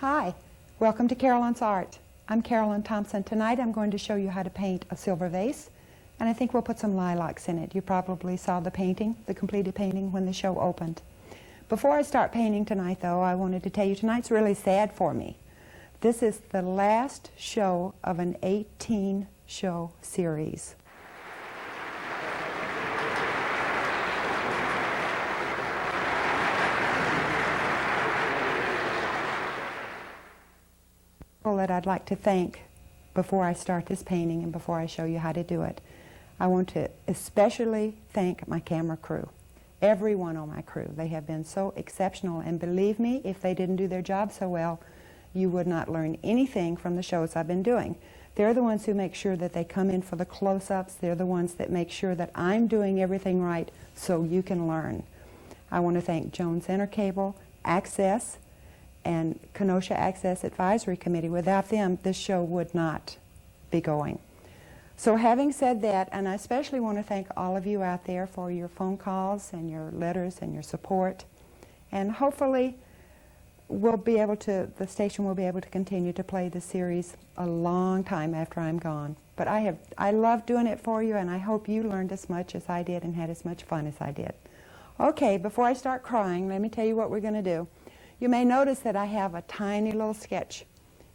Hi, welcome to Carolyn's Art. I'm Carolyn Thompson. Tonight I'm going to show you how to paint a silver vase, and I think we'll put some lilacs in it. You probably saw the painting, the completed painting, when the show opened. Before I start painting tonight, though, I wanted to tell you tonight's really sad for me. This is the last show of an 18-show series. That I'd like to thank before I start this painting and before I show you how to do it. I want to especially thank my camera crew. Everyone on my crew. They have been so exceptional, and believe me, if they didn't do their job so well, you would not learn anything from the shows I've been doing. They're the ones who make sure that they come in for the close-ups. They're the ones that make sure that I'm doing everything right so you can learn. I want to thank Jones Intercable, Access, and Kenosha Access Advisory Committee. Without them, this show would not be going. So having said that, and I especially want to thank all of you out there for your phone calls and your letters and your support, and hopefully the station will be able to continue to play the series a long time after I'm gone. But I love doing it for you, and I hope you learned as much as I did and had as much fun as I did. Okay, before I start crying, let me tell you what we're going to do. You may notice that I have a tiny little sketch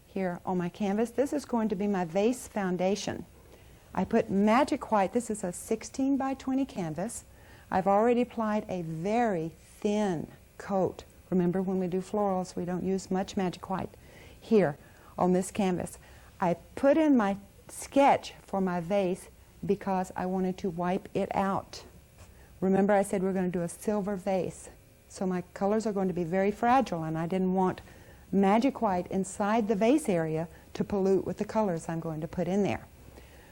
here on my canvas. This is going to be my vase foundation. I put magic white. This is a 16 by 20 canvas. I've already applied a very thin coat. Remember, when we do florals, we don't use much magic white. Here on this canvas, I put in my sketch for my vase because I wanted to wipe it out. Remember, I said we're going to do a silver vase. So my colors are going to be very fragile, and I didn't want magic white inside the vase area to pollute with the colors I'm going to put in there.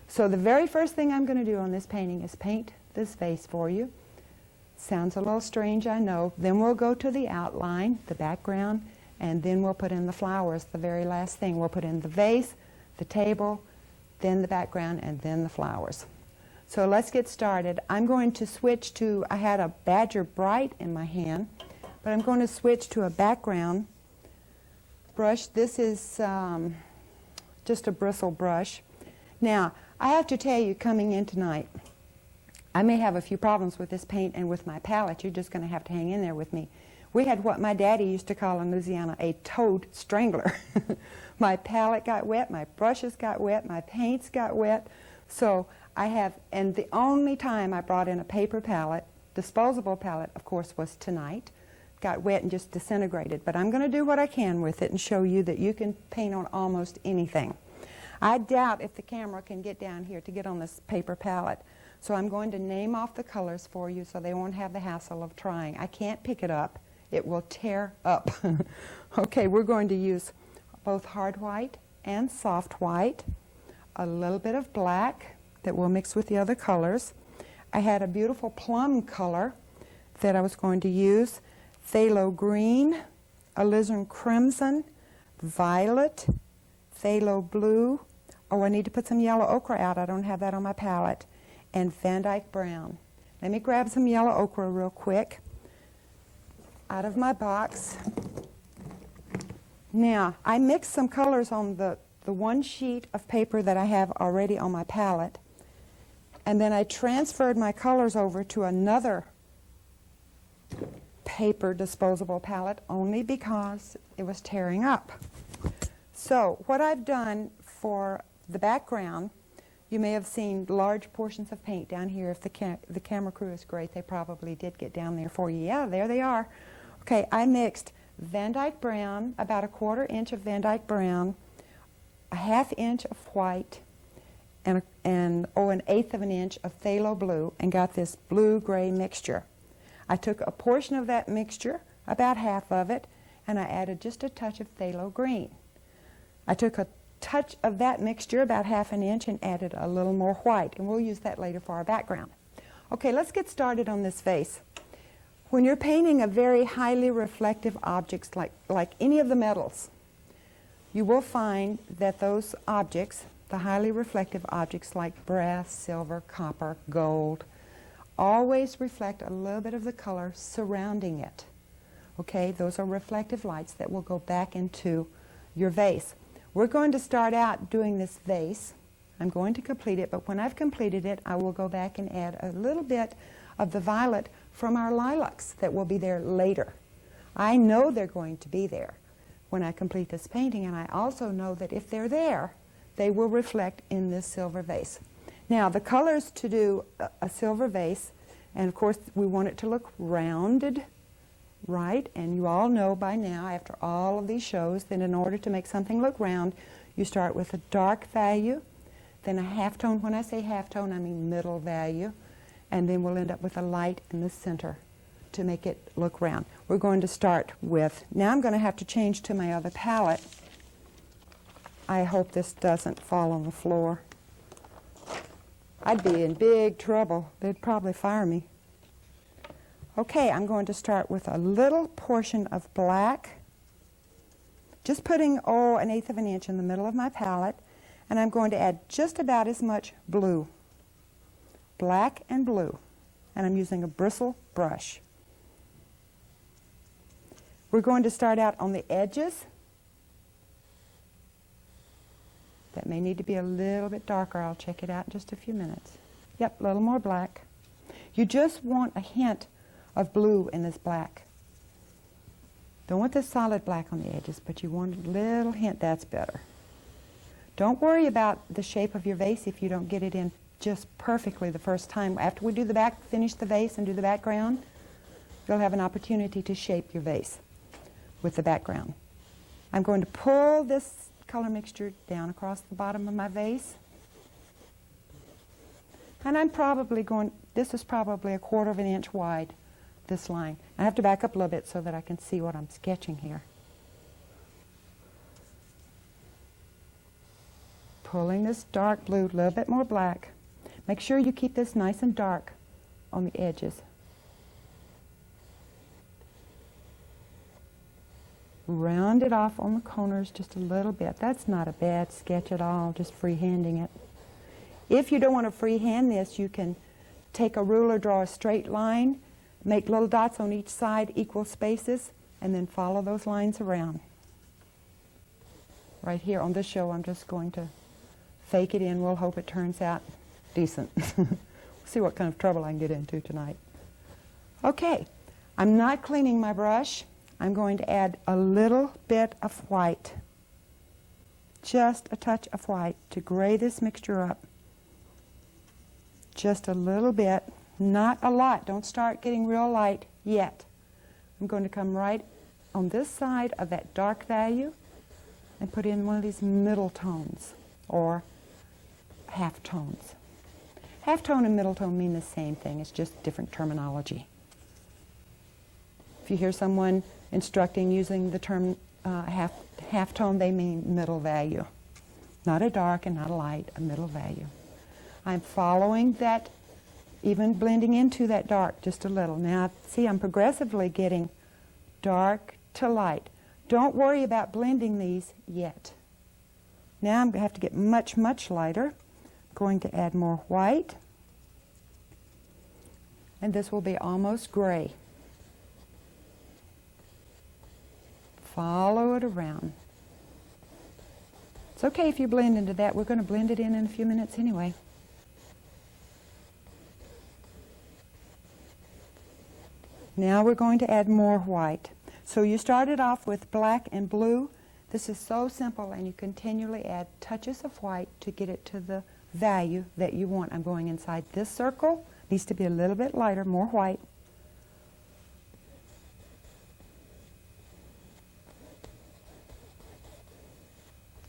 So the very first thing I'm going to do on this painting is paint this vase for you. Sounds a little strange, I know. Then we'll go to the outline, the background, and then we'll put in the flowers, the very last thing. We'll put in the vase, the table, then the background, and then the flowers. So let's get started. I'm going to switch to, I had a Badger Bright in my hand, but I'm going to switch to a background brush. This is just a bristle brush. Now, I have to tell you, coming in tonight, I may have a few problems with this paint and with my palette. You're just going to have to hang in there with me. We had what my daddy used to call in Louisiana a toad strangler. My palette got wet, my brushes got wet, my paints got wet. So I have, and the only time I brought in a paper palette, disposable palette, of course, was tonight. Got wet and just disintegrated. But I'm going to do what I can with it and show you that you can paint on almost anything. I doubt if the camera can get down here to get on this paper palette. So I'm going to name off the colors for you so they won't have the hassle of trying. I can't pick it up. It will tear up. Okay, we're going to use both hard white and soft white, a little bit of black that we'll mix with the other colors. I had a beautiful plum color that I was going to use, phthalo green, alizarin crimson, violet, phthalo blue. Oh, I need to put some yellow ochre out. I don't have that on my palette. And Van Dyke brown. Let me grab some yellow ochre real quick out of my box. Now, I mixed some colors on the one sheet of paper that I have already on my palette, and then I transferred my colors over to another paper disposable palette only because it was tearing up. So what I've done for the background, you may have seen large portions of paint down here. If the camera crew is great, they probably did get down there for you. Yeah, there they are. Okay, I mixed Van Dyke brown, about a 1/4 inch of Van Dyke brown, a 1/2 inch of white, and an 1/8 of an inch of phthalo blue, and got this blue-gray mixture. I took a portion of that mixture, about half of it, and I added just a touch of phthalo green. I took a touch of that mixture, about 1/2 an inch, and added a little more white, and we'll use that later for our background. Okay, let's get started on this vase. When you're painting a very highly reflective objects like any of the metals, you will find that those objects, the highly reflective objects like brass, silver, copper, gold, always reflect a little bit of the color surrounding it. Okay, those are reflective lights that will go back into your vase. We're going to start out doing this vase. I'm going to complete it, but when I've completed it, I will go back and add a little bit of the violet from our lilacs that will be there later. I know they're going to be there when I complete this painting, and I also know that if they're there, they will reflect in this silver vase. Now, the colors to do a silver vase, and of course we want it to look rounded, right? And you all know by now, after all of these shows, that in order to make something look round, you start with a dark value, then a halftone. When I say halftone, I mean middle value, and then we'll end up with a light in the center to make it look round. We're going to start with, now I'm going to have to change to my other palette. I hope this doesn't fall on the floor. I'd be in big trouble. They'd probably fire me. Okay, I'm going to start with a little portion of black, just putting, an 1/8 of an inch in the middle of my palette, and I'm going to add just about as much blue, black and blue, and I'm using a bristle brush. We're going to start out on the edges. That may need to be a little bit darker. I'll check it out in just a few minutes. Yep, a little more black. You just want a hint of blue in this black. Don't want this solid black on the edges, but you want a little hint. That's better. Don't worry about the shape of your vase if you don't get it in just perfectly the first time. After we do the back, finish the vase and do the background, you'll have an opportunity to shape your vase with the background. I'm going to pull this color mixture down across the bottom of my vase. And I'm probably going, this is probably 1/4 of an inch wide, this line. I have to back up a little bit so that I can see what I'm sketching here. Pulling this dark blue, a little bit more black. Make sure you keep this nice and dark on the edges. Round it off on the corners just a little bit. That's not a bad sketch at all, just freehanding it. If you don't want to freehand this, you can take a ruler, draw a straight line, make little dots on each side, equal spaces, and then follow those lines around. Right here on this show, I'm just going to fake it in. We'll hope it turns out decent. See what kind of trouble I can get into tonight. Okay, I'm not cleaning my brush. I'm going to add a little bit of white, just a touch of white, to gray this mixture up. Just a little bit, not a lot. Don't start getting real light yet. I'm going to come right on this side of that dark value and put in one of these middle tones, or half tones. Half tone and middle tone mean the same thing. It's just different terminology. If you hear someone instructing using the term half tone, they mean middle value. Not a dark and not a light, a middle value. I'm following that, even blending into that dark just a little. Now, see, I'm progressively getting dark to light. Don't worry about blending these yet. Now I'm going to have to get much, much lighter. I'm going to add more white. And this will be almost gray. Follow it around. It's okay if you blend into that. We're going to blend it in a few minutes anyway. Now we're going to add more white. So you started off with black and blue. This is so simple, and you continually add touches of white to get it to the value that you want. I'm going inside this circle. It needs to be a little bit lighter, more white.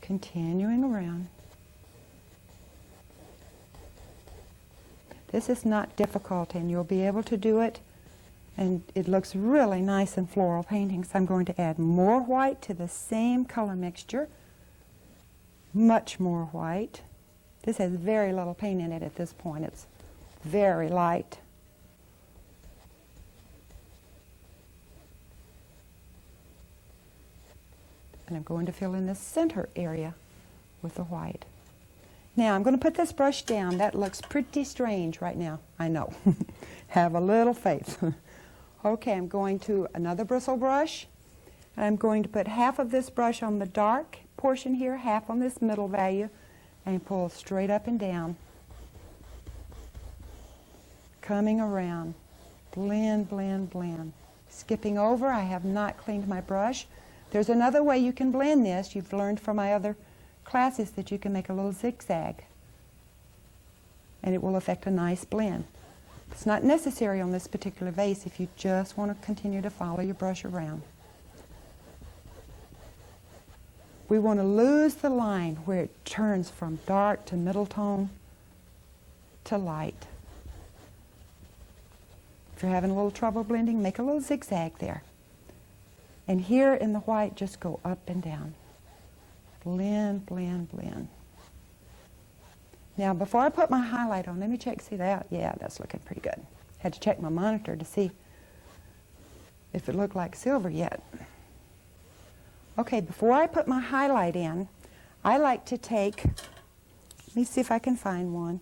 Continuing around. This is not difficult, and you'll be able to do it, and it looks really nice in floral paintings. I'm going to add more white to the same color mixture, much more white. This has very little paint in it at this point. It's very light. And I'm going to fill in the center area with the white. Now I'm going to put this brush down. That looks pretty strange right now. I know. Have a little faith. Okay, I'm going to another bristle brush. And I'm going to put half of this brush on the dark portion here, half on this middle value, and pull straight up and down. Coming around. Blend, blend, blend. Skipping over, I have not cleaned my brush. There's another way you can blend this. You've learned from my other classes that you can make a little zigzag, and it will affect a nice blend. It's not necessary on this particular vase if you just want to continue to follow your brush around. We want to lose the line where it turns from dark to middle tone to light. If you're having a little trouble blending, make a little zigzag there. And here in the white, just go up and down. Blend, blend, blend. Now, before I put my highlight on, let me check, see that? Yeah, that's looking pretty good. Had to check my monitor to see if it looked like silver yet. Okay, before I put my highlight in, I like to take, let me see if I can find one.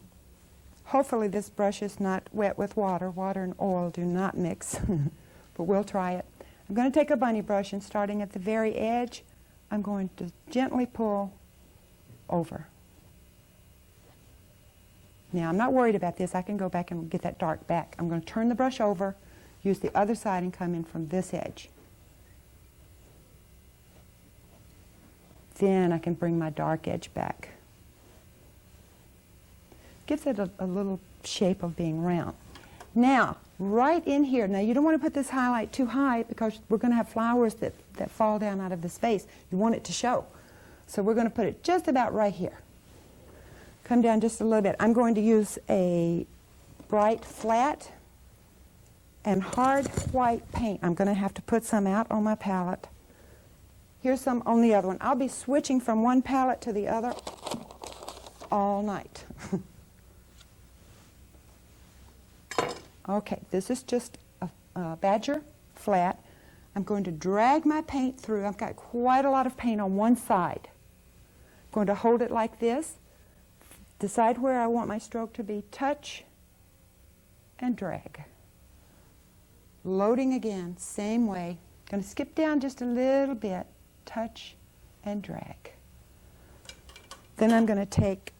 Hopefully this brush is not wet with water. Water and oil do not mix, but we'll try it. I'm going to take a bunny brush, and starting at the very edge, I'm going to gently pull over. Now, I'm not worried about this. I can go back and get that dark back. I'm going to turn the brush over, use the other side, and come in from this edge. Then I can bring my dark edge back. Gives it a little shape of being round. Now, right in here, now you don't want to put this highlight too high because we're going to have flowers that fall down out of this vase. You want it to show. So we're going to put it just about right here. Come down just a little bit. I'm going to use a bright flat and hard white paint. I'm going to have to put some out on my palette. Here's some on the other one. I'll be switching from one palette to the other all night. Okay, this is just a Badger flat. I'm going to drag my paint through. I've got quite a lot of paint on one side. I'm going to hold it like this. Decide where I want my stroke to be. Touch and drag. Loading again, same way. Going to skip down just a little bit. Touch and drag. Then I'm going to take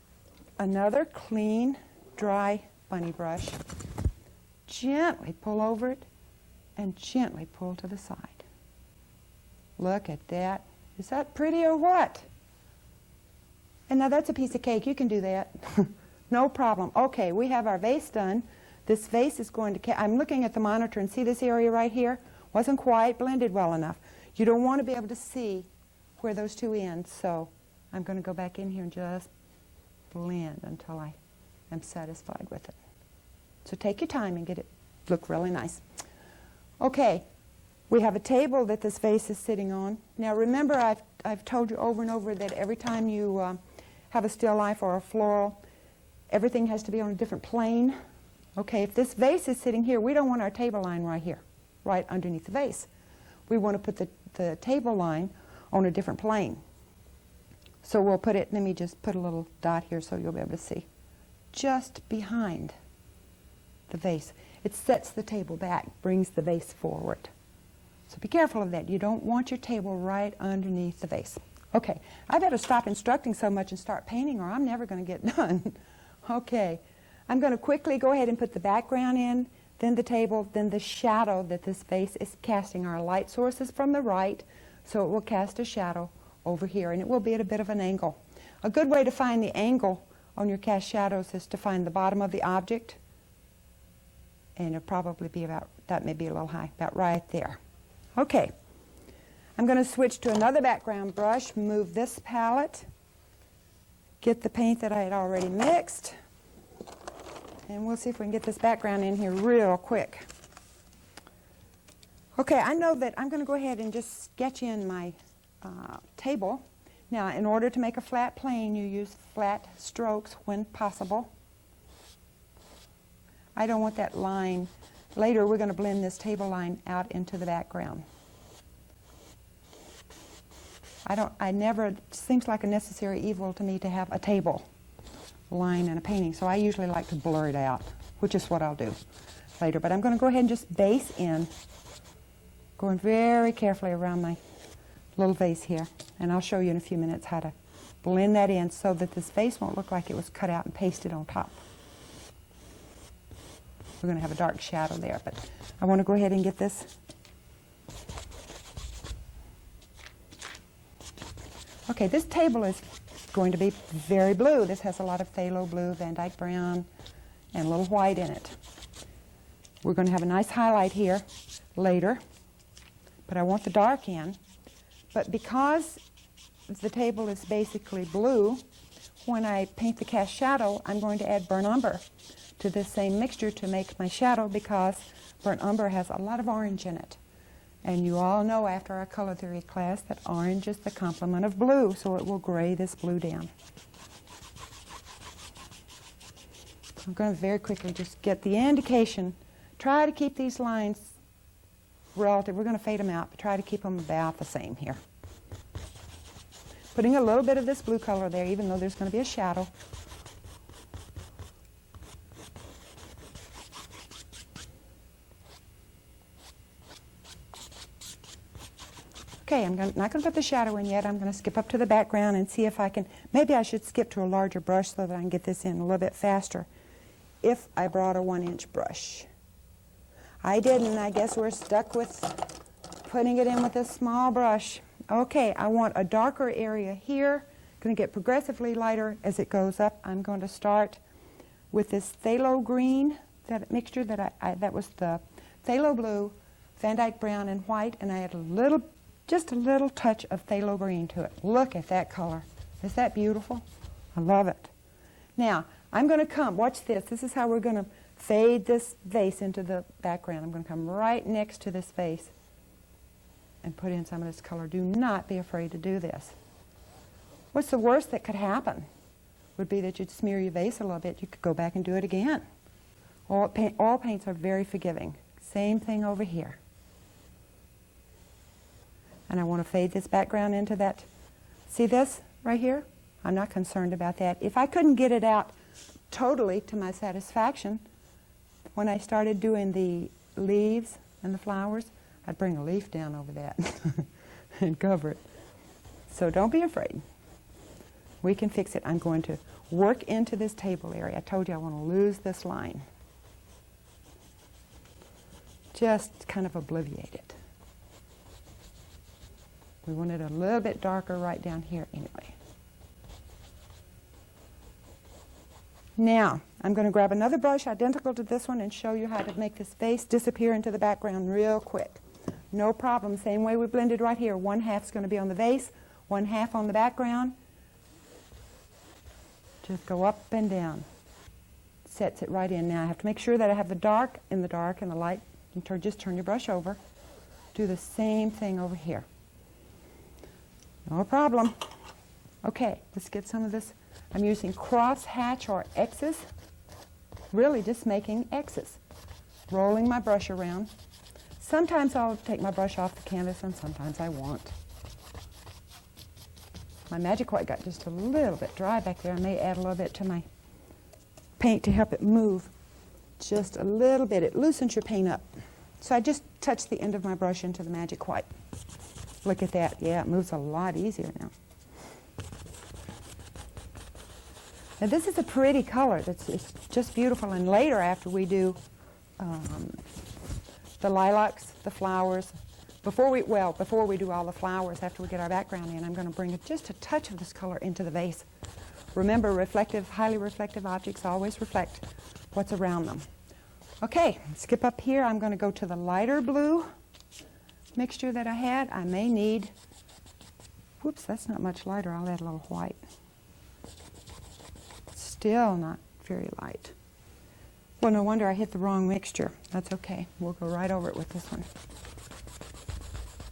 another clean, dry bunny brush. Gently pull over it and gently pull to the side. Look at that. Is that pretty or what? And now that's a piece of cake. You can do that. No problem. Okay, we have our vase done. This vase is going to, I'm looking at the monitor and see this area right here? Wasn't quite blended well enough. You don't want to be able to see where those two end, so I'm going to go back in here and just blend until I am satisfied with it. So take your time and get it look really nice. Okay, we have a table that this vase is sitting on. Now remember, I've told you over and over that every time you have a still life or a floral, everything has to be on a different plane. Okay, if this vase is sitting here, we don't want our table line right here, right underneath the vase. We want to put the table line on a different plane. So we'll put it, let me just put a little dot here so you'll be able to see. Just behind the vase. It sets the table back, brings the vase forward. So be careful of that. You don't want your table right underneath the vase. Okay, I better stop instructing so much and start painting or I'm never going to get done. Okay, I'm going to quickly go ahead and put the background in, then the table, then the shadow that this vase is casting. Our light source is from the right, so it will cast a shadow over here, and it will be at a bit of an angle. A good way to find the angle on your cast shadows is to find the bottom of the object, and it'll probably be about, that may be a little high, about right there. Okay, I'm going to switch to another background brush, move this palette, get the paint that I had already mixed, and we'll see if we can get this background in here real quick. Okay, I know that I'm going to go ahead and just sketch in my table. Now, in order to make a flat plane, you use flat strokes when possible. I don't want that line. Later, we're going to blend this table line out into the background. It seems like a necessary evil to me to have a table line in a painting, so I usually like to blur it out, which is what I'll do later. But I'm going to go ahead and just base in, going very carefully around my little vase here. And I'll show you in a few minutes how to blend that in so that this vase won't look like it was cut out and pasted on top. We're going to have a dark shadow there, but I want to go ahead and get this. Okay, this table is going to be very blue. This has a lot of phthalo blue, Van Dyke brown, and a little white in it. We're going to have a nice highlight here later, but I want the dark in. But because the table is basically blue, when I paint the cast shadow, I'm going to add burnt umber to this same mixture to make my shadow, because burnt umber has a lot of orange in it. And you all know after our color theory class that orange is the complement of blue, so it will gray this blue down. I'm going to very quickly just get the indication. Try to keep these lines relative. We're going to fade them out, but try to keep them about the same here. Putting a little bit of this blue color there, even though there's going to be a shadow. Okay, I'm not going to put the shadow in yet. I'm going to skip up to the background and see if I can, maybe I should skip to a larger brush so that I can get this in a little bit faster if I brought a 1-inch brush. I didn't. I guess we're stuck with putting it in with a small brush. Okay, I want a darker area here. Going to get progressively lighter as it goes up. I'm going to start with this phthalo green, that mixture that that was the phthalo blue, Van Dyke brown, and white, and I had just a little touch of phthalo green to it. Look at that color. Is that beautiful? I love it. Now, I'm going to come, watch this. This is how we're going to fade this vase into the background. I'm going to come right next to this vase and put in some of this color. Do not be afraid to do this. What's the worst that could happen? Would be that you'd smear your vase a little bit. You could go back and do it again. Oil paints are very forgiving. Same thing over here. And I want to fade this background into that. See this right here? I'm not concerned about that. If I couldn't get it out totally to my satisfaction, when I started doing the leaves and the flowers, I'd bring a leaf down over that and cover it. So don't be afraid. We can fix it. I'm going to work into this table area. I told you I want to lose this line. Just kind of obliviate it. We want it a little bit darker right down here anyway. Now, I'm going to grab another brush identical to this one and show you how to make this vase disappear into the background real quick. No problem. Same way we blended right here. 1/2 is going to be on the vase, 1/2 on the background. Just go up and down. Sets it right in. Now I have to make sure that I have the dark in the dark and the light. And just turn your brush over. Do the same thing over here. No problem. Okay, let's get some of this. I'm using cross hatch or X's. Really just making X's. Rolling my brush around. Sometimes I'll take my brush off the canvas and sometimes I won't. My magic white got just a little bit dry back there. I may add a little bit to my paint to help it move. Just a little bit. It loosens your paint up. So I just touch the end of my brush into the magic white. Look at that. Yeah, it moves a lot easier now. Now this is a pretty color. It's just beautiful. And later, after we do the lilacs, the flowers, before we do all the flowers, after we get our background in, I'm going to bring just a touch of this color into the vase. Remember, highly reflective objects always reflect what's around them. Okay, skip up here. I'm going to go to the lighter blue mixture that I had. I may need, whoops, that's not much lighter. I'll add a little white. Still not very light. Well, no wonder I hit the wrong mixture. That's okay. We'll go right over it with this one.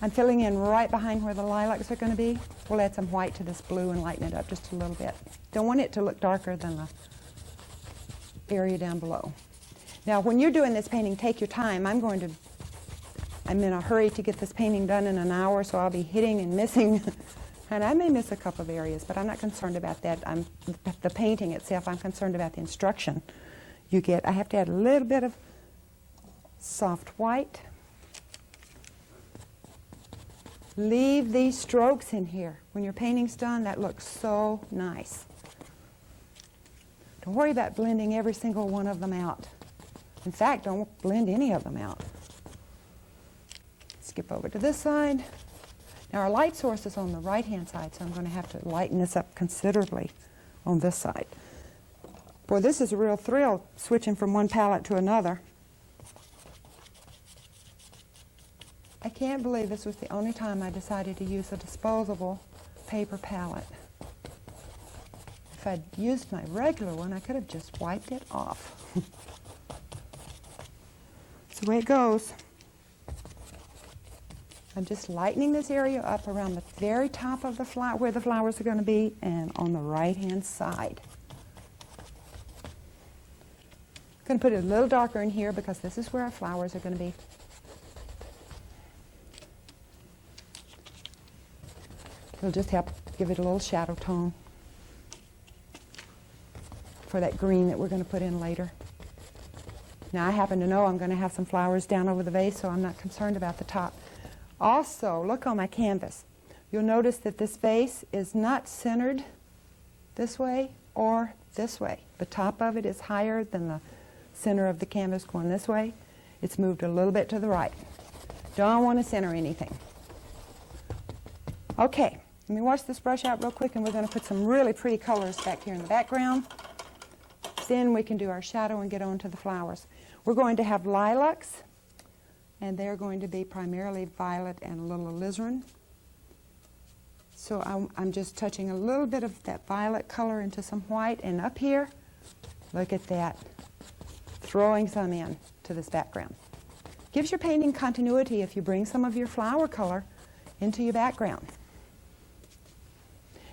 I'm filling in right behind where the lilacs are going to be. We'll add some white to this blue and lighten it up just a little bit. Don't want it to look darker than the area down below. Now, when you're doing this painting, take your time. I'm in a hurry to get this painting done in an hour, so I'll be hitting and missing. And I may miss a couple of areas, but I'm not concerned about that. The painting itself, I'm concerned about the instruction you get. I have to add a little bit of soft white. Leave these strokes in here. When your painting's done, that looks so nice. Don't worry about blending every single one of them out. In fact, don't blend any of them out. Skip over to this side. Now our light source is on the right-hand side, so I'm going to have to lighten this up considerably on this side. Boy, this is a real thrill, switching from one palette to another. I can't believe this was the only time I decided to use a disposable paper palette. If I'd used my regular one, I could have just wiped it off. That's the way it goes. I'm just lightening this area up around the very top of the flower, where the flowers are going to be, and on the right-hand side. I'm going to put it a little darker in here because this is where our flowers are going to be. It'll just help give it a little shadow tone for that green that we're going to put in later. Now I happen to know I'm going to have some flowers down over the vase, so I'm not concerned about the top. Also, look on my canvas. You'll notice that this vase is not centered this way or this way. The top of it is higher than the center of the canvas going this way. It's moved a little bit to the right. Don't want to center anything. Okay. Let me wash this brush out real quick, and we're going to put some really pretty colors back here in the background. Then we can do our shadow and get on to the flowers. We're going to have lilacs, and they're going to be primarily violet and a little alizarin. So I'm just touching a little bit of that violet color into some white, and up here, look at that, throwing some in to this background. Gives your painting continuity if you bring some of your flower color into your background.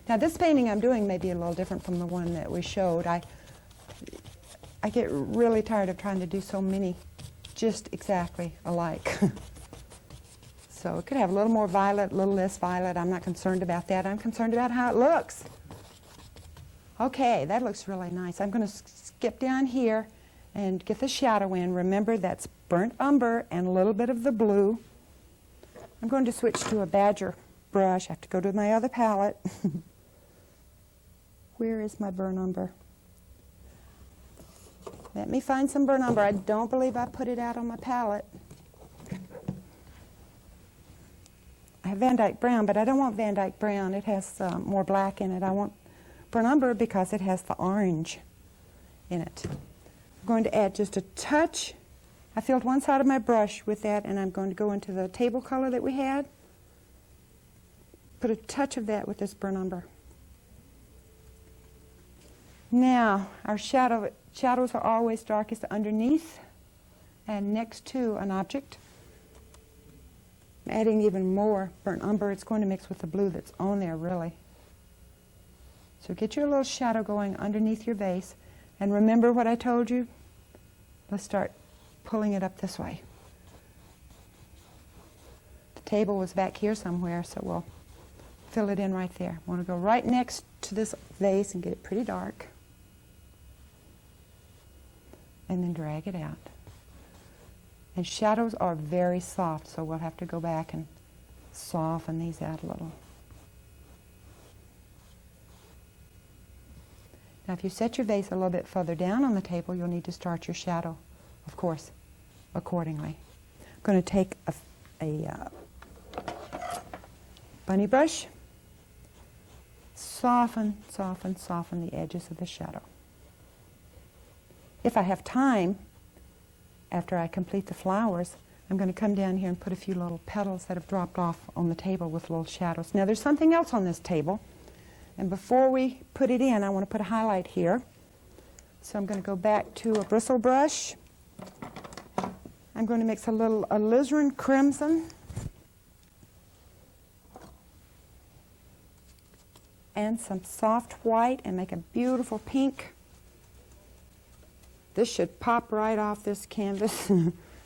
Now this painting I'm doing may be a little different from the one that we showed. I get really tired of trying to do so many just exactly alike. So it could have a little more violet, a little less violet. I'm not concerned about that. I'm concerned about how it looks. Okay, that looks really nice. I'm going to skip down here and get the shadow in. Remember, that's burnt umber and a little bit of the blue. I'm going to switch to a badger brush. I have to go to my other palette. Where is my burnt umber? Let me find some burnt umber. I don't believe I put it out on my palette. I have Van Dyke Brown, but I don't want Van Dyke Brown. It has more black in it. I want burnt umber because it has the orange in it. I'm going to add just a touch. I filled one side of my brush with that, and I'm going to go into the table color that we had. Put a touch of that with this burnt umber. Now, our shadows are always darkest underneath and next to an object. Adding even more burnt umber, it's going to mix with the blue that's on there, really. So get your little shadow going underneath your vase. And remember what I told you? Let's start pulling it up this way. The table was back here somewhere, so we'll fill it in right there. I want to go right next to this vase and get it pretty dark. And then drag it out. And shadows are very soft, so we'll have to go back and soften these out a little. Now, if you set your vase a little bit further down on the table, you'll need to start your shadow, of course, accordingly. I'm going to take a bunny brush, soften the edges of the shadow. If I have time, after I complete the flowers, I'm going to come down here and put a few little petals that have dropped off on the table with little shadows. Now there's something else on this table, and before we put it in, I want to put a highlight here. So I'm going to go back to a bristle brush. I'm going to mix a little alizarin crimson and some soft white and make a beautiful pink. This should pop right off this canvas.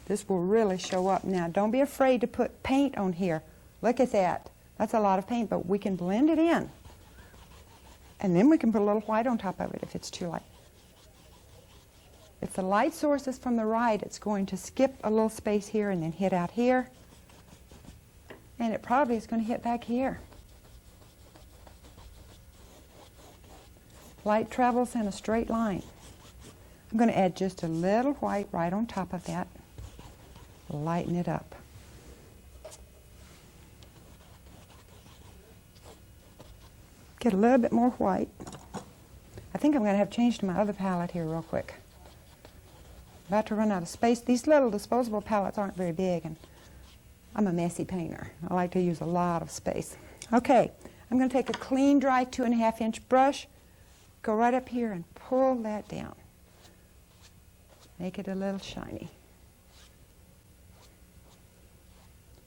This will really show up. Now, don't be afraid to put paint on here. Look at that. That's a lot of paint, but we can blend it in. And then we can put a little white on top of it if it's too light. If the light source is from the right, it's going to skip a little space here and then hit out here. And it probably is going to hit back here. Light travels in a straight line. I'm going to add just a little white right on top of that. Lighten it up. Get a little bit more white. I think I'm going to have to change to my other palette here real quick. About to run out of space. These little disposable palettes aren't very big, and I'm a messy painter. I like to use a lot of space. Okay, I'm going to take a clean, dry 2.5-inch brush, go right up here and pull that down. Make it a little shiny.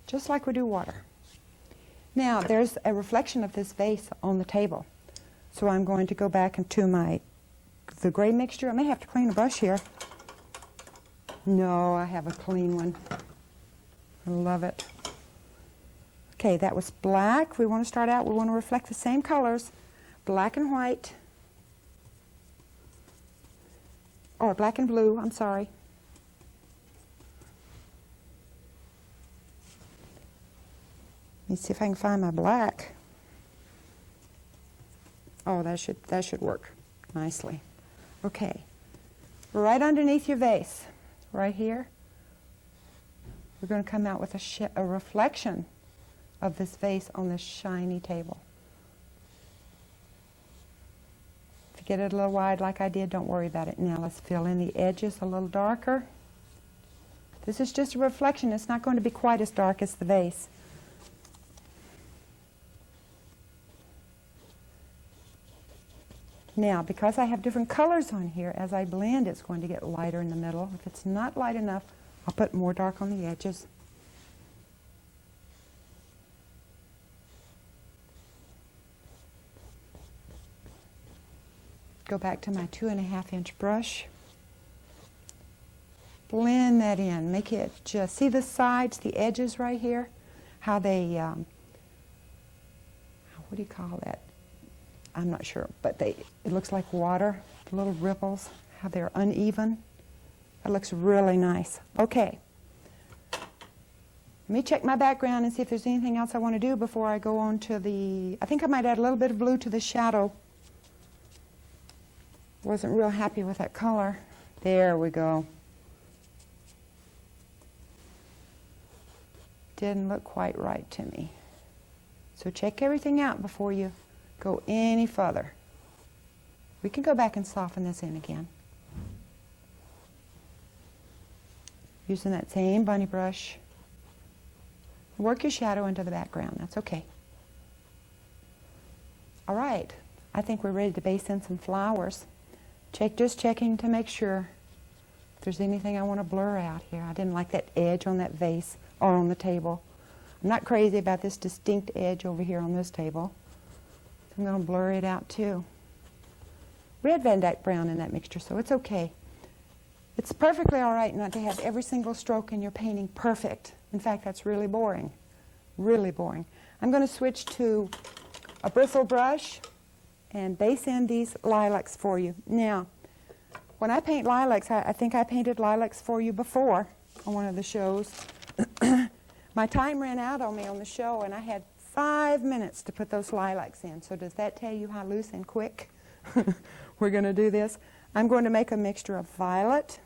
Just like we do water. Now, there's a reflection of this vase on the table. So I'm going to go back into the gray mixture. I may have to clean the brush here. No, I have a clean one. I love it. Okay, that was black. We want to start out, we want to reflect the same colors, black and white, or black and blue, I'm sorry. Let me see if I can find my black. Oh, that should work nicely. Okay, right underneath your vase, right here, we're going to come out with a reflection of this vase on this shiny table. If you get it a little wide like I did, don't worry about it. Now let's fill in the edges a little darker. This is just a reflection. It's not going to be quite as dark as the vase. Now, because I have different colors on here, as I blend, it's going to get lighter in the middle. If it's not light enough, I'll put more dark on the edges. Go back to my 2.5-inch brush. Blend that in. Make it just, see the sides, the edges right here? How they, what do you call that? I'm not sure, but it looks like water, the little ripples, how they're uneven. That looks really nice. Okay. Let me check my background and see if there's anything else I want to do before I go on to I think I might add a little bit of blue to the shadow. Wasn't real happy with that color. There we go. Didn't look quite right to me. So check everything out before you go any further. We can go back and soften this in again. Using that same bunny brush. Work your shadow into the background. That's okay. All right. I think we're ready to base in some flowers. Just checking to make sure if there's anything I want to blur out here. I didn't like that edge on that vase or on the table. I'm not crazy about this distinct edge over here on this table. I'm going to blur it out too. We had Van Dyke brown in that mixture, so it's okay. It's perfectly all right not to have every single stroke in your painting perfect. In fact, that's really boring. Really boring. I'm going to switch to a bristle brush and base in these lilacs for you. Now, when I paint lilacs, I think I painted lilacs for you before on one of the shows. My time ran out on me on the show, and I had 5 minutes to put those lilacs in. So does that tell you how loose and quick we're going to do this? I'm going to make a mixture of violet,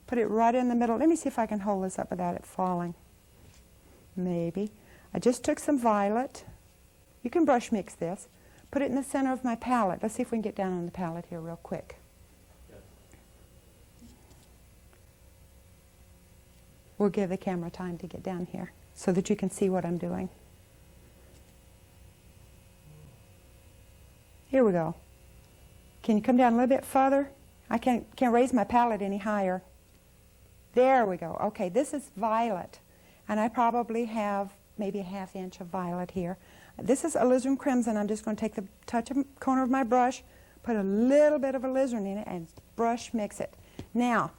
put it right in the middle. Let me see if I can hold this up without it falling. Maybe. I just took some violet. You can brush mix this. Put it in the center of my palette. Let's see if we can get down on the palette here real quick. We'll give the camera time to get down here so that you can see what I'm doing. Here we go. Can you come down a little bit further? I can't raise my palette any higher. There we go. Okay, this is violet. And I probably have maybe a 1/2 inch of violet here. This is alizarin crimson. I'm just going to take the corner of my brush, put a little bit of alizarin in it, and brush mix it. Now,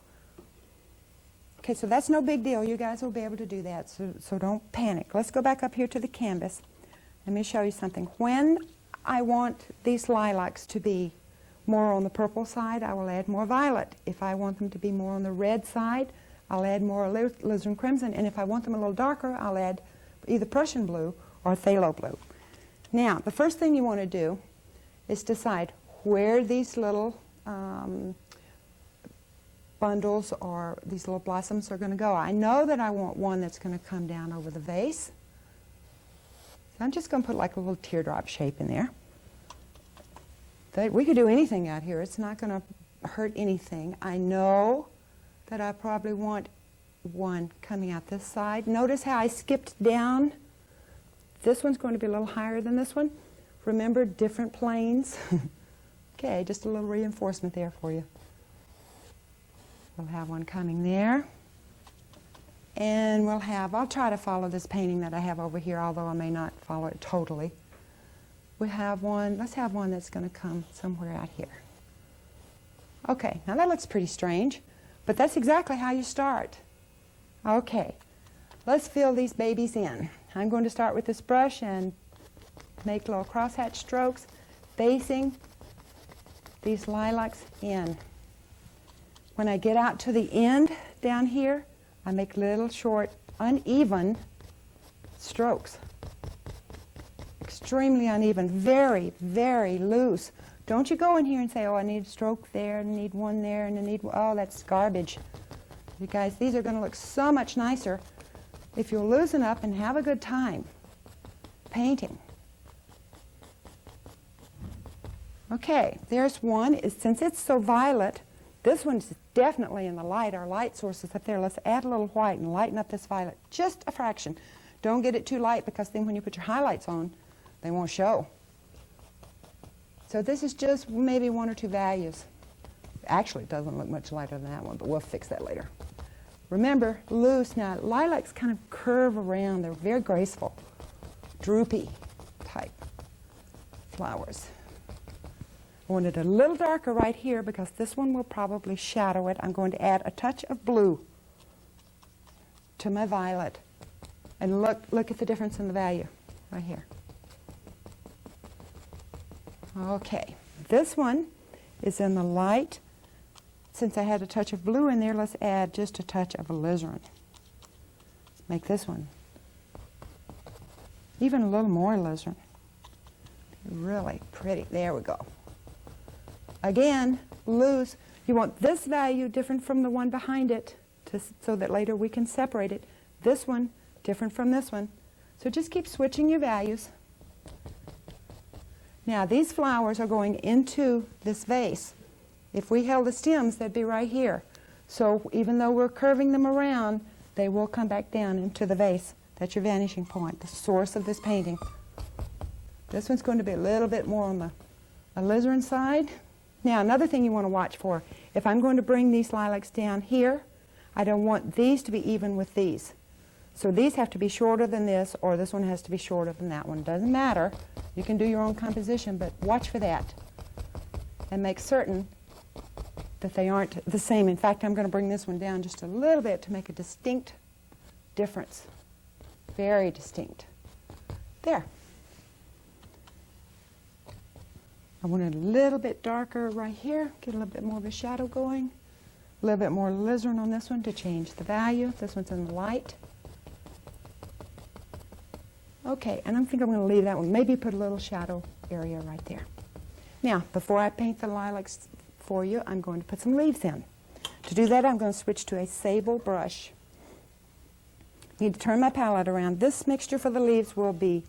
okay, so that's no big deal. You guys will be able to do that, so don't panic. Let's go back up here to the canvas. Let me show you something. When I want these lilacs to be more on the purple side, I will add more violet. If I want them to be more on the red side, I'll add more alizarin crimson. And if I want them a little darker, I'll add either Prussian blue or phthalo blue. Now, the first thing you want to do is decide where these little bundles or these little blossoms are going to go. I know that I want one that's going to come down over the vase. So I'm just going to put like a little teardrop shape in there. We could do anything out here. It's not going to hurt anything. I know that I probably want one coming out this side. Notice how I skipped down. This one's going to be a little higher than this one. Remember, different planes. Okay, just a little reinforcement there for you. We'll have one coming there. And I'll try to follow this painting that I have over here, although I may not follow it totally. We have one, let's have one that's going to come somewhere out here. Okay, now that looks pretty strange, but that's exactly how you start. Okay, let's fill these babies in. I'm going to start with this brush and make little crosshatch strokes, facing these lilacs in. When I get out to the end down here, I make little short, uneven strokes. Extremely uneven, very, very loose. Don't you go in here and say, oh, I need a stroke there, and I need one there, and I need one. Oh, that's garbage. You guys, these are going to look so much nicer if you'll loosen up and have a good time painting. Okay, there's one. Since it's so violet, this one's definitely in the light. Our light source is up there. Let's add a little white and lighten up this violet just a fraction. Don't get it too light, because then when you put your highlights on, they won't show. So this is just maybe 1 or 2 values. Actually, it doesn't look much lighter than that one, but we'll fix that later. Remember, loose. Now, lilacs kind of curve around. They're very graceful, droopy type flowers. I want it a little darker right here because this one will probably shadow it. I'm going to add a touch of blue to my violet. And look at the difference in the value right here. Okay, this one is in the light. Since I had a touch of blue in there, let's add just a touch of alizarin. Make this one even a little more alizarin. Really pretty. There we go. Again, loose. You want this value different from the one behind it so that later we can separate it. This one different from this one. So just keep switching your values. Now these flowers are going into this vase. If we held the stems, they'd be right here. So even though we're curving them around, they will come back down into the vase. That's your vanishing point, the source of this painting. This one's going to be a little bit more on the alizarin side. Now another thing you want to watch for, if I'm going to bring these lilacs down here, I don't want these to be even with these. So these have to be shorter than this, or this one has to be shorter than that one. Doesn't matter. You can do your own composition, but watch for that. And make certain that they aren't the same. In fact, I'm going to bring this one down just a little bit to make a distinct difference. Very distinct. There. I want it a little bit darker right here. Get a little bit more of a shadow going. A little bit more alizarin on this one to change the value. This one's in the light. Okay, and I think I'm going to leave that one. Maybe put a little shadow area right there. Now, before I paint the lilacs for you, I'm going to put some leaves in. To do that, I'm going to switch to a sable brush. I need to turn my palette around. This mixture for the leaves will be,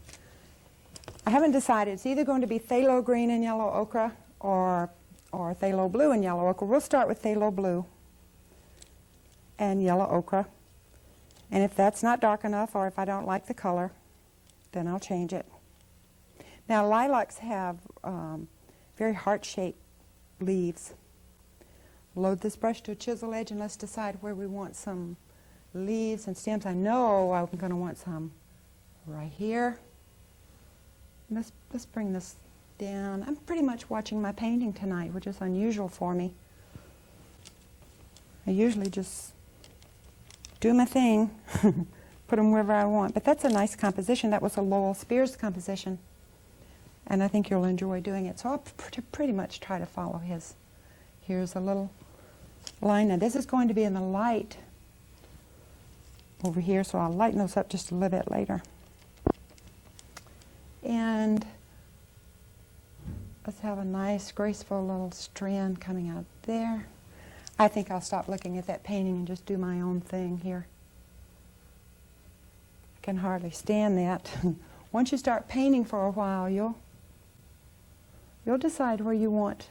I haven't decided. It's either going to be phthalo green and yellow ochre or phthalo blue and yellow ochre. We'll start with phthalo blue and yellow ochre. And if that's not dark enough, or if I don't like the color, then I'll change it. Now lilacs have very heart-shaped leaves. Load this brush to a chisel edge and let's decide where we want some leaves and stems. I know I'm going to want some right here. Let's bring this down. I'm pretty much watching my painting tonight, which is unusual for me. I usually just do my thing. Put them wherever I want. But that's a nice composition. That was a Lowell Spears composition. And I think you'll enjoy doing it. So I'll pretty much try to follow his. Here's a little line. Now this is going to be in the light over here, so I'll lighten those up just a little bit later. And let's have a nice, graceful little strand coming out there. I think I'll stop looking at that painting and just do my own thing here. I can hardly stand that. Once you start painting for a while, you'll decide where you want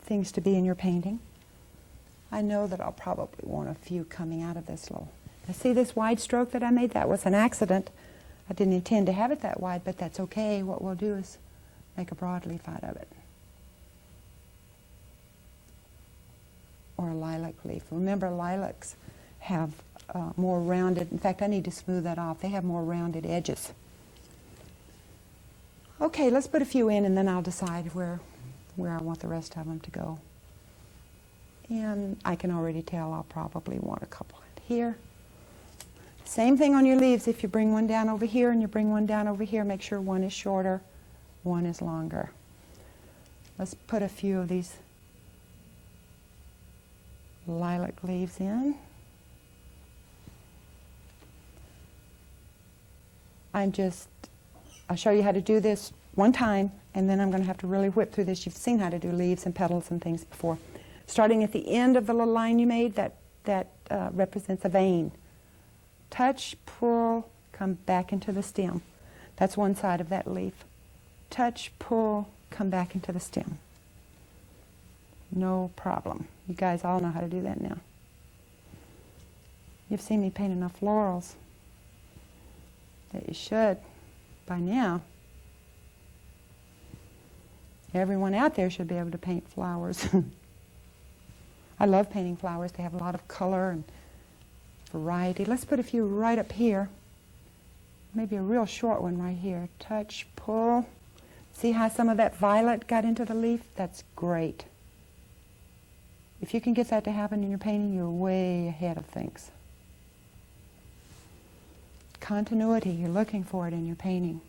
things to be in your painting. I know that I'll probably want a few coming out of this little. Now see this wide stroke that I made? That was an accident. I didn't intend to have it that wide, but that's okay. What we'll do is make a broadleaf out of it. Or a lilac leaf. Remember, lilacs have more rounded, in fact, I need to smooth that off. They have more rounded edges. Okay, let's put a few in and then I'll decide where I want the rest of them to go. And I can already tell I'll probably want a couple here. Same thing on your leaves. If you bring one down over here and you bring one down over here, make sure one is shorter, one is longer. Let's put a few of these lilac leaves in. I'll show you how to do this one time, and then I'm going to have to really whip through this. You've seen how to do leaves and petals and things before. Starting at the end of the little line you made, that represents a vein. Touch, pull, come back into the stem. That's one side of that leaf. Touch, pull, come back into the stem. No problem. You guys all know how to do that now. You've seen me paint enough florals that you should by now. Everyone out there should be able to paint flowers. I love painting flowers. They have a lot of color and variety. Let's put a few right up here. Maybe a real short one right here. Touch, pull. See how some of that violet got into the leaf? That's great. If you can get that to happen in your painting, you're way ahead of things. Continuity, you're looking for it in your painting.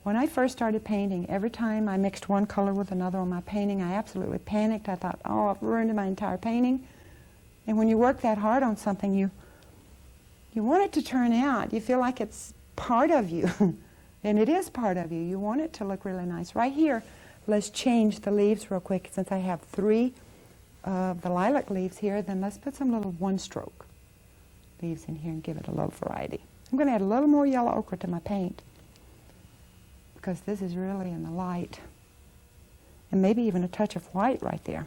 When I first started painting, every time I mixed one color with another on my painting, I absolutely panicked. I thought, oh, I've ruined my entire painting. And when you work that hard on something, you want it to turn out. You feel like it's part of you. And it is part of you. You want it to look really nice. Right here, let's change the leaves real quick. Since I have 3 of the lilac leaves here, then let's put some little one-stroke leaves in here and give it a little variety. I'm going to add a little more yellow ochre to my paint, because this is really in the light. And maybe even a touch of white right there.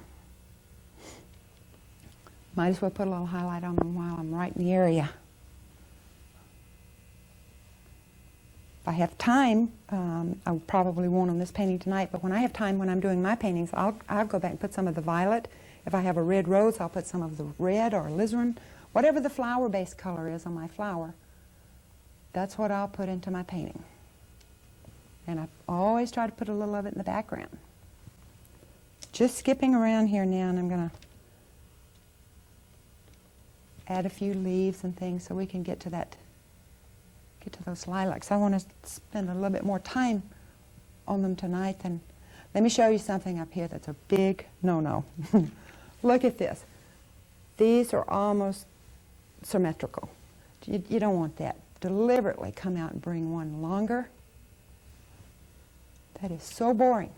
Might as well put a little highlight on them while I'm right in the area. If I have time, I probably won't on this painting tonight, but when I have time when I'm doing my paintings, I'll go back and put some of the violet. If I have a red rose, I'll put some of the red or alizarin. Whatever the flower-based color is on my flower, that's what I'll put into my painting. And I always try to put a little of it in the background. Just skipping around here now, and I'm going to add a few leaves and things so we can get to those lilacs. I want to spend a little bit more time on them tonight. And let me show you something up here that's a big no-no. Look at this. These are almost symmetrical. You don't want that. Deliberately come out and bring one longer. That is so boring.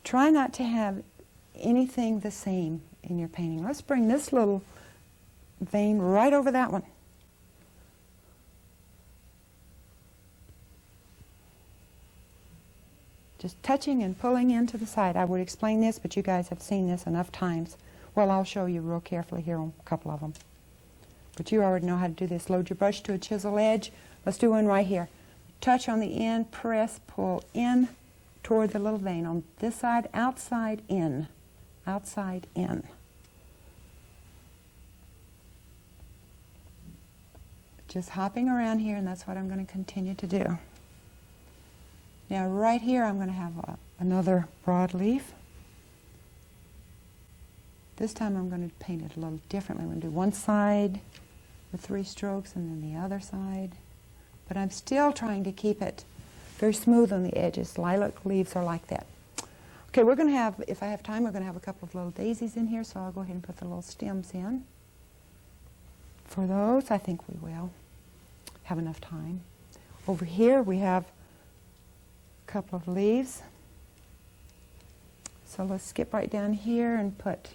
Try not to have anything the same in your painting. Let's bring this little vein right over that one. Just touching and pulling into the side. I would explain this, but you guys have seen this enough times. Well, I'll show you real carefully here on a couple of them. But you already know how to do this. Load your brush to a chisel edge. Let's do one right here. Touch on the end, press, pull in toward the little vein. On this side, outside, in. Outside, in. Just hopping around here, and that's what I'm going to continue to do. Now right here I'm going to have another broadleaf. This time I'm going to paint it a little differently. I'm going to do one side with 3 strokes and then the other side. But I'm still trying to keep it very smooth on the edges. Lilac leaves are like that. Okay, we're going to have, if I have time, we're going to have a couple of little daisies in here, so I'll go ahead and put the little stems in. For those, I think we will have enough time. Over here we have a couple of leaves. So let's skip right down here and put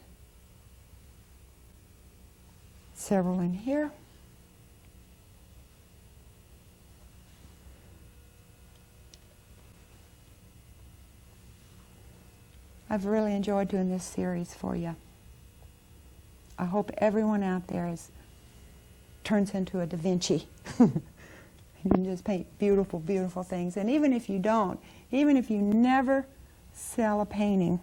several in here. I've really enjoyed doing this series for you. I hope everyone out there turns into a Da Vinci. You can just paint beautiful, beautiful things. And even if you don't, even if you never sell a painting,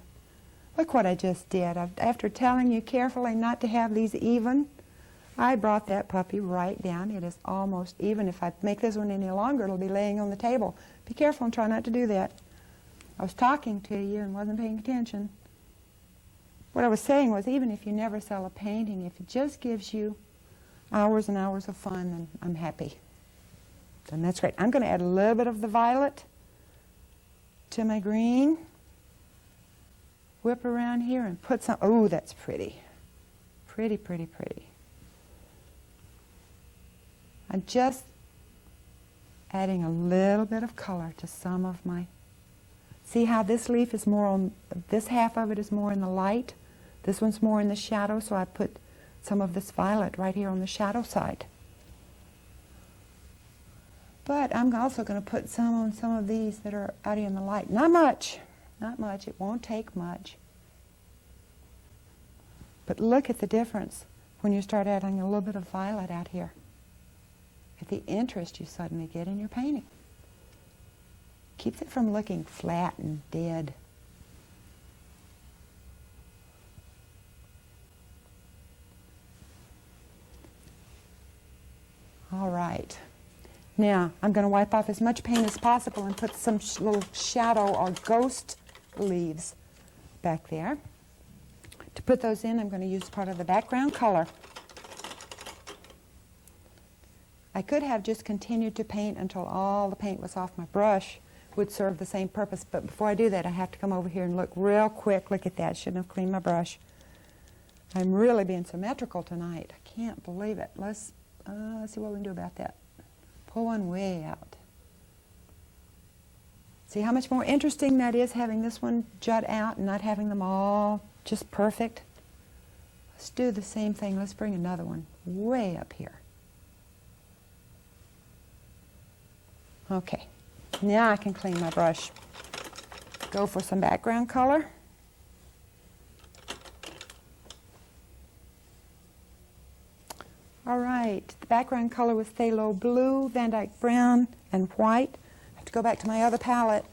look what I just did. After telling you carefully not to have these even, I brought that puppy right down. It is almost even. If I make this one any longer, it'll be laying on the table. Be careful and try not to do that. I was talking to you and wasn't paying attention. What I was saying was, even if you never sell a painting, if it just gives you hours and hours of fun, then I'm happy. And that's great. I'm going to add a little bit of the violet to my green. Whip around here and put some, oh, that's pretty. Pretty, pretty, pretty. I'm just adding a little bit of color to some of my, see how this leaf is more on, this half of it is more in the light. This one's more in the shadow, so I put some of this violet right here on the shadow side. But I'm also going to put some on some of these that are out here in the light. Not much. Not much. It won't take much. But look at the difference when you start adding a little bit of violet out here. At the interest you suddenly get in your painting. Keeps it from looking flat and dead. All right. Now, I'm going to wipe off as much paint as possible and put some little shadow or ghost leaves back there. To put those in, I'm going to use part of the background color. I could have just continued to paint until all the paint was off my brush. Would serve the same purpose, but before I do that, I have to come over here and look real quick. Look at that. Shouldn't have cleaned my brush. I'm really being symmetrical tonight. I can't believe it. Let's see what we can do about that. Pull one way out. See how much more interesting that is, having this one jut out and not having them all just perfect? Let's do the same thing. Let's bring another one way up here. Okay, now I can clean my brush. Go for some background color. All right, the background color was phthalo blue, Van Dyke brown, and white. I have to go back to my other palette.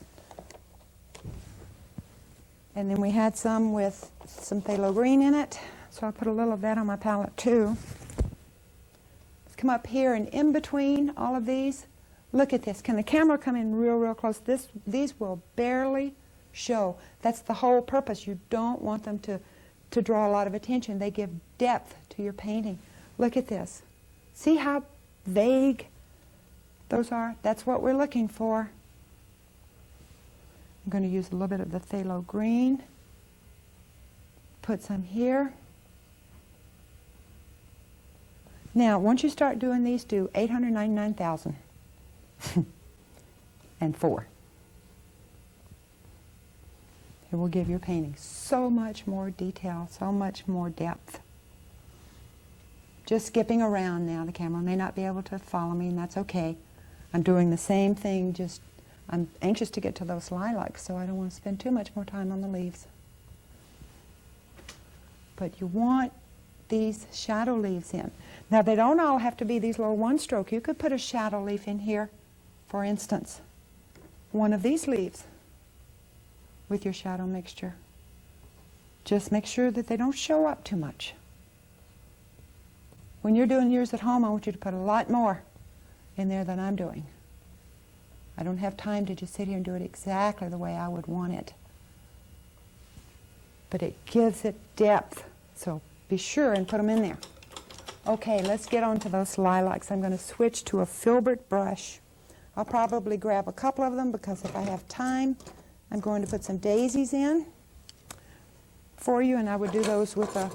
And then we had some with some phthalo green in it, so I put a little of that on my palette too. Let's come up here and in between all of these, look at this. Can the camera come in real, real close? These will barely show. That's the whole purpose. You don't want them to draw a lot of attention. They give depth to your painting. Look at this. See how vague those are? That's what we're looking for. I'm going to use a little bit of the phthalo green. Put some here. Now, once you start doing these, do 899,000 and 4. It will give your painting so much more detail, so much more depth. Just skipping around now. The camera may not be able to follow me, and that's okay. I'm doing the same thing, just I'm anxious to get to those lilacs, so I don't want to spend too much more time on the leaves. But you want these shadow leaves in. Now, they don't all have to be these little one-stroke. You could put a shadow leaf in here, for instance. One of these leaves with your shadow mixture. Just make sure that they don't show up too much. When you're doing yours at home, I want you to put a lot more in there than I'm doing. I don't have time to just sit here and do it exactly the way I would want it. But it gives it depth, so be sure and put them in there. Okay, let's get on to those lilacs. I'm going to switch to a filbert brush. I'll probably grab a couple of them because if I have time, I'm going to put some daisies in for you, and I would do those with a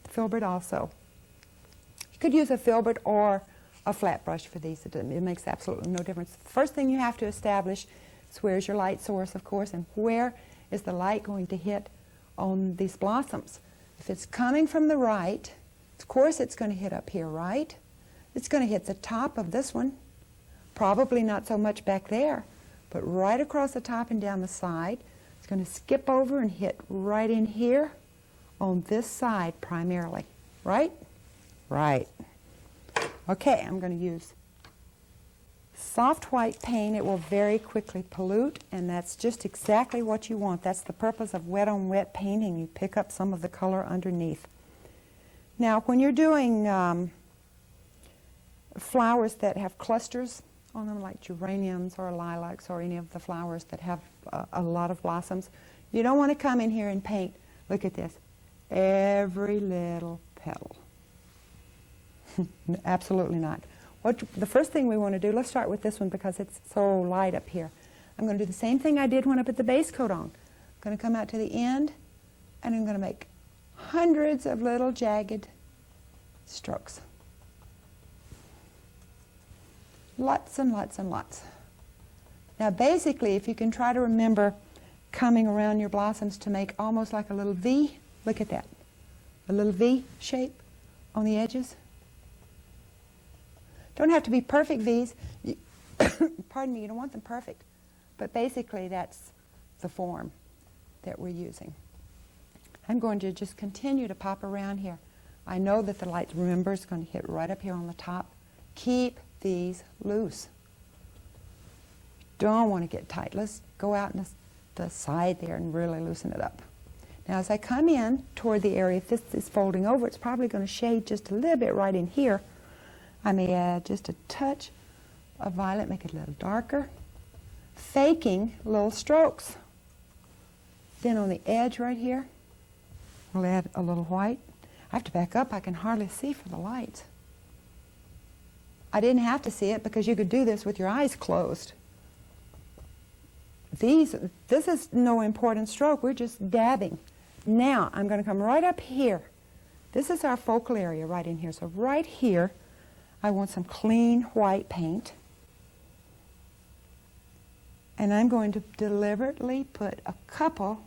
filbert also. You Could use a filbert or a flat brush for these. It makes absolutely no difference. First thing you have to establish is where's your light source, of course, and where is the light going to hit on these blossoms. If it's coming from the right, of course it's going to hit up here, right? It's going to hit the top of this one. Probably not so much back there, but right across the top and down the side. It's going to skip over and hit right in here on this side primarily, right? Right. Okay, I'm going to use soft white paint. It will very quickly pollute, and that's just exactly what you want. That's the purpose of wet on wet painting. You pick up some of the color underneath. Now, when you're doing flowers that have clusters on them, like geraniums or lilacs or any of the flowers that have a lot of blossoms, you don't want to come in here and paint, look at this, every little petal. Absolutely not. The first thing we want to do, let's start with this one because it's so light up here. I'm going to do the same thing I did when I put the base coat on. I'm going to come out to the end, and I'm going to make hundreds of little jagged strokes. Lots and lots and lots. Now basically, if you can try to remember coming around your blossoms to make almost like a little V, look at that, a little V shape on the edges. Don't have to be perfect V's. Pardon me, you don't want them perfect. But basically that's the form that we're using. I'm going to just continue to pop around here. I know that the light, remember, is going to hit right up here on the top. Keep these loose. Don't want to get tight. Let's go out on the side there and really loosen it up. Now as I come in toward the area, if this is folding over, it's probably going to shade just a little bit right in here. I may add just a touch of violet, make it a little darker, faking little strokes. Then on the edge right here, we'll add a little white. I have to back up. I can hardly see for the light. I didn't have to see it because you could do this with your eyes closed. This is no important stroke. We're just dabbing. Now I'm going to come right up here. This is our focal area right in here. So right here, I want some clean white paint. And I'm going to deliberately put a couple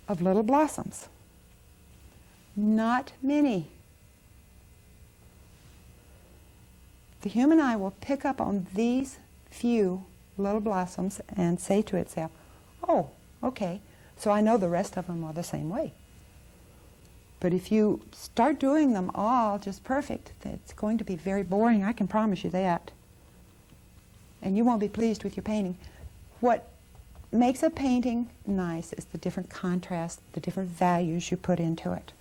of little blossoms. Not many. The human eye will pick up on these few little blossoms and say to itself, oh, okay, so I know the rest of them are the same way. But if you start doing them all just perfect, it's going to be very boring, I can promise you that. And you won't be pleased with your painting. What makes a painting nice is the different contrast, the different values you put into it.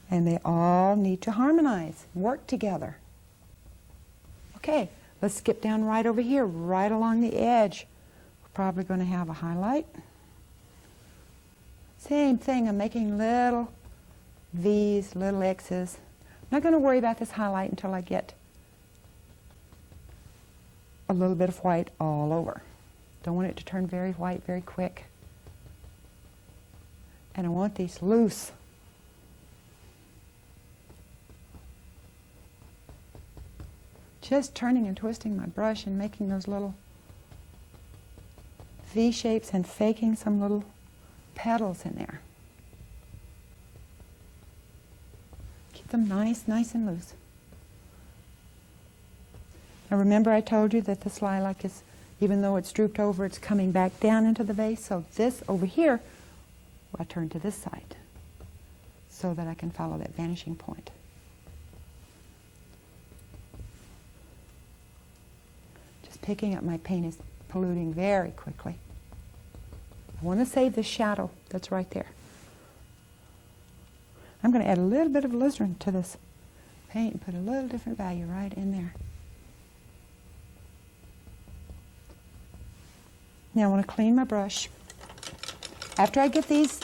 And they all need to harmonize, work together. Okay, let's skip down right over here, right along the edge. Probably going to have a highlight. Same thing, I'm making little V's, little X's. I'm not going to worry about this highlight until I get a little bit of white all over. Don't want it to turn very white very quick. And I want these loose. Just turning and twisting my brush and making those little V shapes and faking some little petals in there. Keep them nice, nice and loose. Now remember I told you that this lilac is, even though it's drooped over, it's coming back down into the vase. So this over here, I turn to this side so that I can follow that vanishing point. Just picking up my paint is polluting very quickly. I want to save the shadow that's right there. I'm going to add a little bit of alizarin to this paint and put a little different value right in there. Now I want to clean my brush. After I get these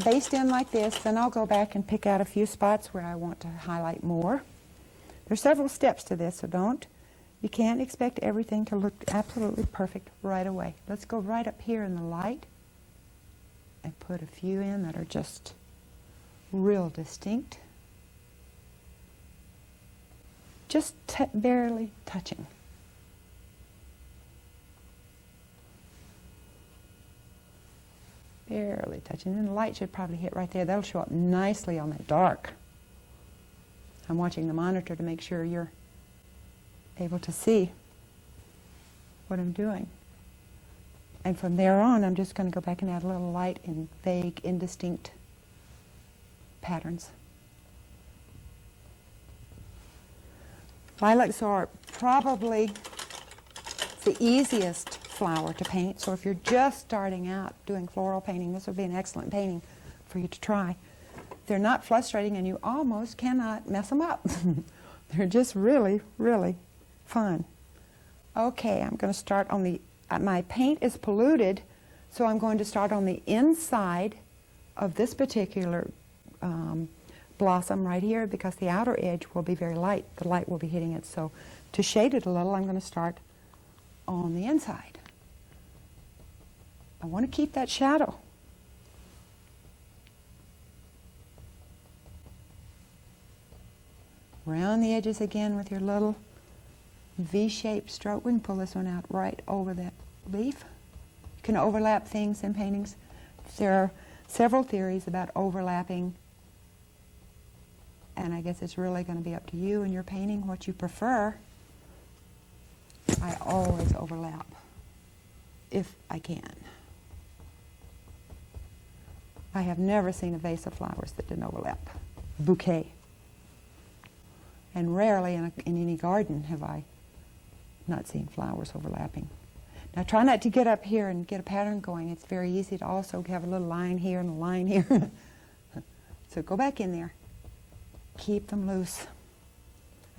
based in like this, then I'll go back and pick out a few spots where I want to highlight more. There's several steps to this, so you can't expect everything to look absolutely perfect right away. Let's go right up here in the light and put a few in that are just real distinct. Just barely touching. Barely touching. And the light should probably hit right there. That'll show up nicely on that dark. I'm watching the monitor to make sure you're able to see what I'm doing. And from there on, I'm just going to go back and add a little light in vague, indistinct patterns. Lilacs are probably the easiest flower to paint, so if you're just starting out doing floral painting, this would be an excellent painting for you to try. They're not frustrating, and you almost cannot mess them up. They're just really, really fun. Okay, I'm going to start on the, my paint is polluted, so I'm going to start on the inside of this particular blossom right here, because the outer edge will be very light. The light will be hitting it, so to shade it a little, I'm going to start on the inside. I want to keep that shadow. Round the edges again with your little V-shaped stroke. We can pull this one out right over that leaf. You can overlap things in paintings. There are several theories about overlapping, and I guess it's really going to be up to you and your painting what you prefer. I always overlap if I can. I have never seen a vase of flowers that didn't overlap. A bouquet. And rarely in any garden have I not seen flowers overlapping. Now try not to get up here and get a pattern going. It's very easy to also have a little line here and a line here. So go back in there. Keep them loose.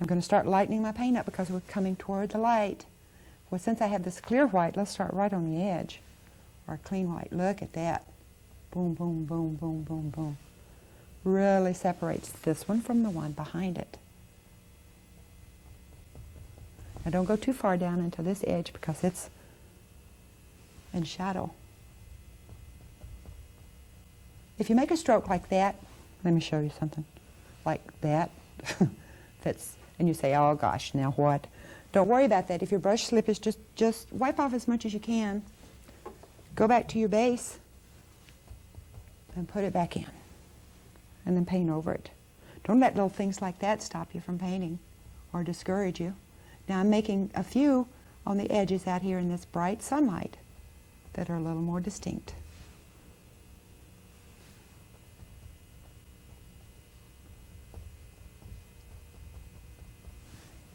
I'm going to start lightening my paint up because we're coming toward the light. Well, since I have this clear white, let's start right on the edge. Or clean white. Look at that. Boom, boom, boom, boom, boom, boom. Really separates this one from the one behind it. Now don't go too far down into this edge because it's in shadow. If you make a stroke like that, let me show you something. Like that. And you say, oh gosh, now what? Don't worry about that. If your brush slip is just wipe off as much as you can. Go back to your base and put it back in. And then paint over it. Don't let little things like that stop you from painting or discourage you. Now I'm making a few on the edges out here in this bright sunlight that are a little more distinct.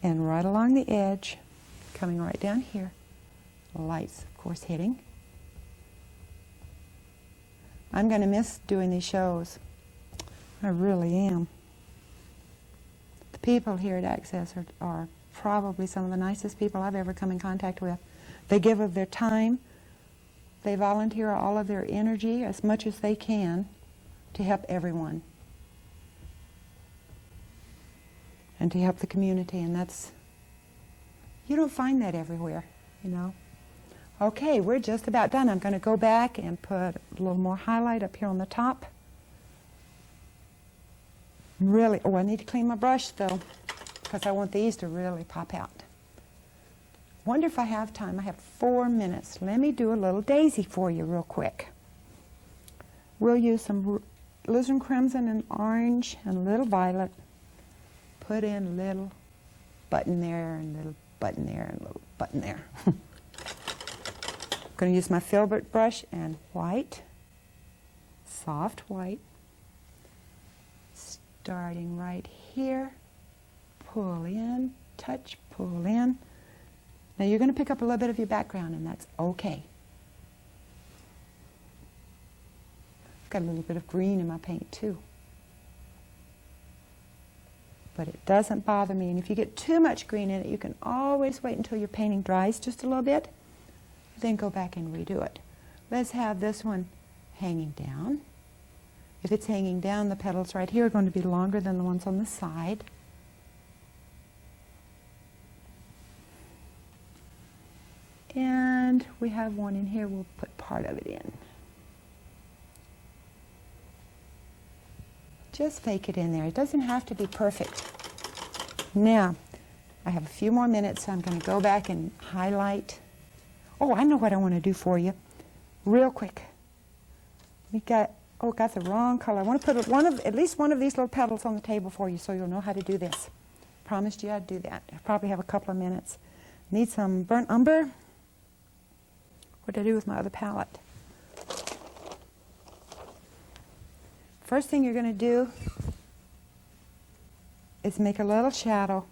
And right along the edge, coming right down here, lights, of course, hitting. I'm going to miss doing these shows. I really am. The people here at Access are probably some of the nicest people I've ever come in contact with. They give of their time. They volunteer all of their energy as much as they can to help everyone. And to help the community, and that's, you don't find that everywhere, you know. Okay, we're just about done. I'm going to go back and put a little more highlight up here on the top. Really, oh, I need to clean my brush though, because I want these to really pop out. Wonder if I have time. I have 4 minutes. Let me do a little daisy for you real quick. We'll use some alizarin crimson and orange and a little violet. Put in a little button there and a little button there and a little button there. I'm going to use my filbert brush and white, soft white, starting right here, pull in, touch, pull in. Now you're going to pick up a little bit of your background, and that's okay. I've got a little bit of green in my paint too. But it doesn't bother me. And if you get too much green in it, you can always wait until your painting dries just a little bit, then go back and redo it. Let's have this one hanging down. If it's hanging down, the petals right here are going to be longer than the ones on the side. And we have one in here. We'll put part of it in. Just fake it in there. It doesn't have to be perfect. Now, I have a few more minutes, so I'm going to go back and highlight. Oh, I know what I want to do for you. Real quick. We got the wrong color. I want to put at least one of these little petals on the table for you so you'll know how to do this. Promised you I'd do that. I probably have a couple of minutes. Need some burnt umber. What did I do with my other palette? First thing you're going to do is make a little shadow.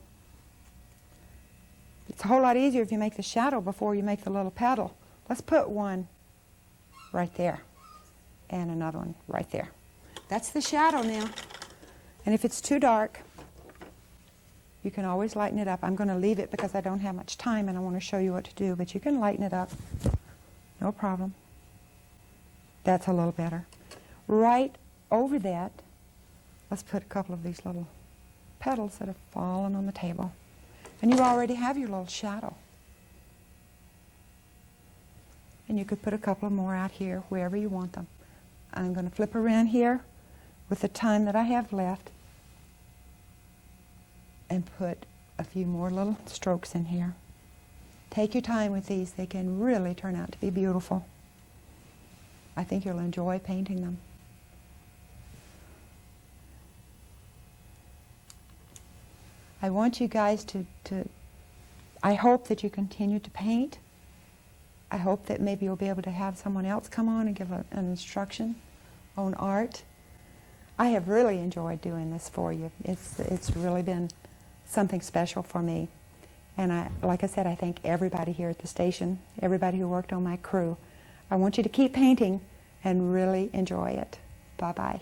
It's a whole lot easier if you make the shadow before you make the little petal. Let's put one right there and another one right there. That's the shadow now. And if it's too dark, you can always lighten it up. I'm going to leave it because I don't have much time and I want to show you what to do, but you can lighten it up. No problem. That's a little better. Right over that, let's put a couple of these little petals that have fallen on the table. And you already have your little shadow. And you could put a couple more out here, wherever you want them. I'm going to flip around here with the time that I have left and put a few more little strokes in here. Take your time with these. They can really turn out to be beautiful. I think you'll enjoy painting them. I want you guys I hope that you continue to paint. I hope that maybe you'll be able to have someone else come on and give an instruction on art. I have really enjoyed doing this for you. It's really been something special for me. And like I said, I thank everybody here at the station, everybody who worked on my crew. I want you to keep painting and really enjoy it. Bye-bye.